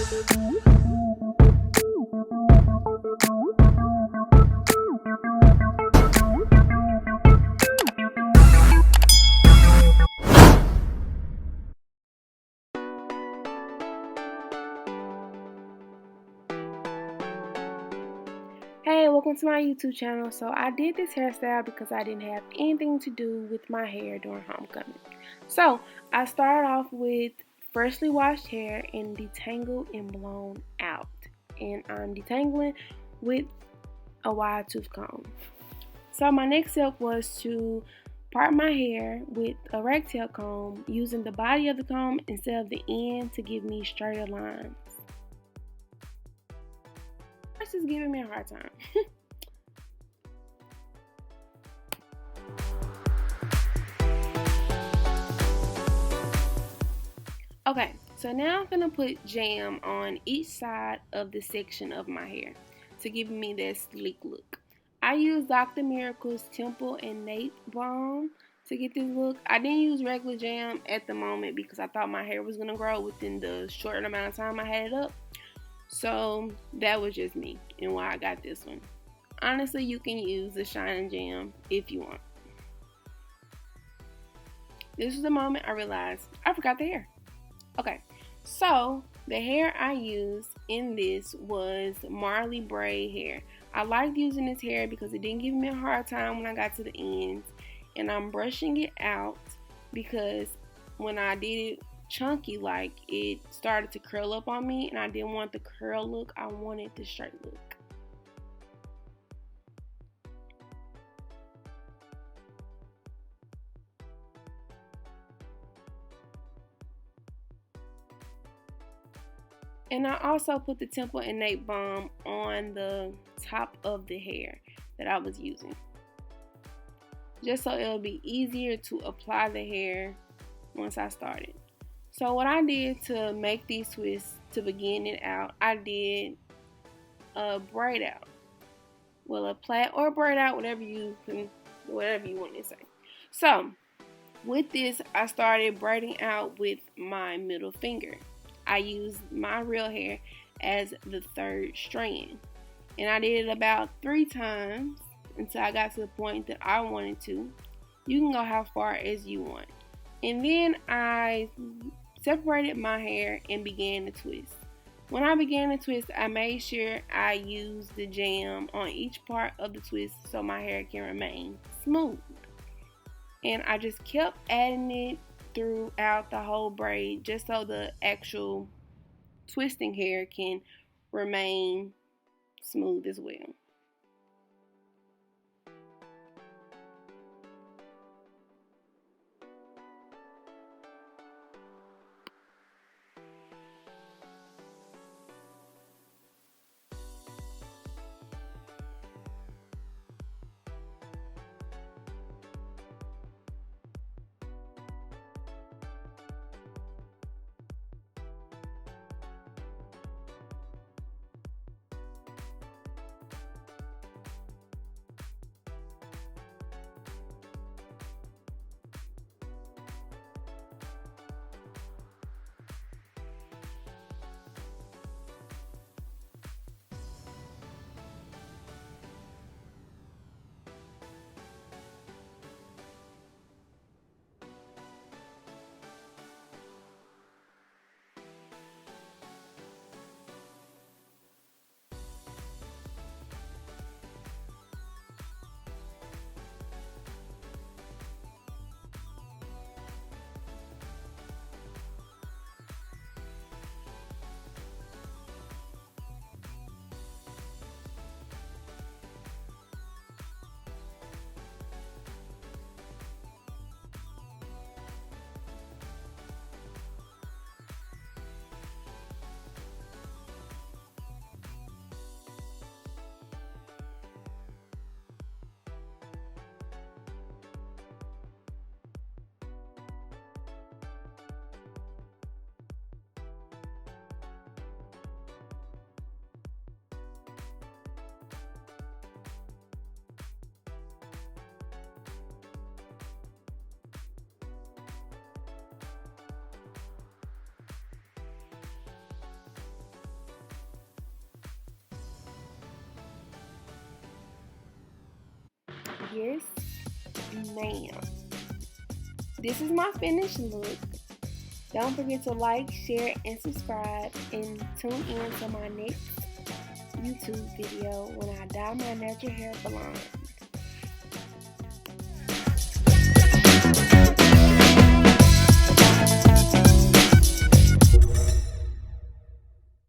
Hey, welcome to my YouTube channel. So I did this hairstyle because I didn't have anything to do with my hair during homecoming. So I started off with freshly washed hair and detangled and blown out. And I'm detangling with a wide tooth comb. So my next step was to part my hair with a ragtail comb using the body of the comb instead of the end to give me straighter lines. This is giving me a hard time. Okay, so now I'm gonna put jam on each side of the section of my hair to give me that sleek look. I used Dr. Miracle's Temple and Nape Balm to get this look. I didn't use regular jam at the moment because I thought my hair was gonna grow within the short amount of time I had it up. So that was just me and why I got this one. Honestly, you can use the Shining Jam if you want. This was the moment I realized I forgot the hair. Okay, so the hair I used in this was Marley braid hair. I liked using this hair because it didn't give me a hard time when I got to the ends. And I'm brushing it out because when I did it chunky, like, it started to curl up on me and I didn't want the curl look, I wanted the straight look. And I also put the Temple and Nape Balm on the top of the hair that I was using, just so it'll be easier to apply the hair once I started. So what I did to make these twists to begin it out, I did a braid out. Well, a plait or a braid out, whatever you want to say. So with this, I started braiding out with my middle finger. I used my real hair as the third strand. And I did it about 3 times until I got to the point that I wanted to. You can go how far as you want. And then I separated my hair and began to twist. When I began to twist, I made sure I used the jam on each part of the twist so my hair can remain smooth. And I just kept adding it throughout the whole braid just so the actual twisting hair can remain smooth as well. Yes, ma'am. This is my finished look. Don't forget to like, share, and subscribe, and tune in to my next YouTube video when I dye my natural hair blonde.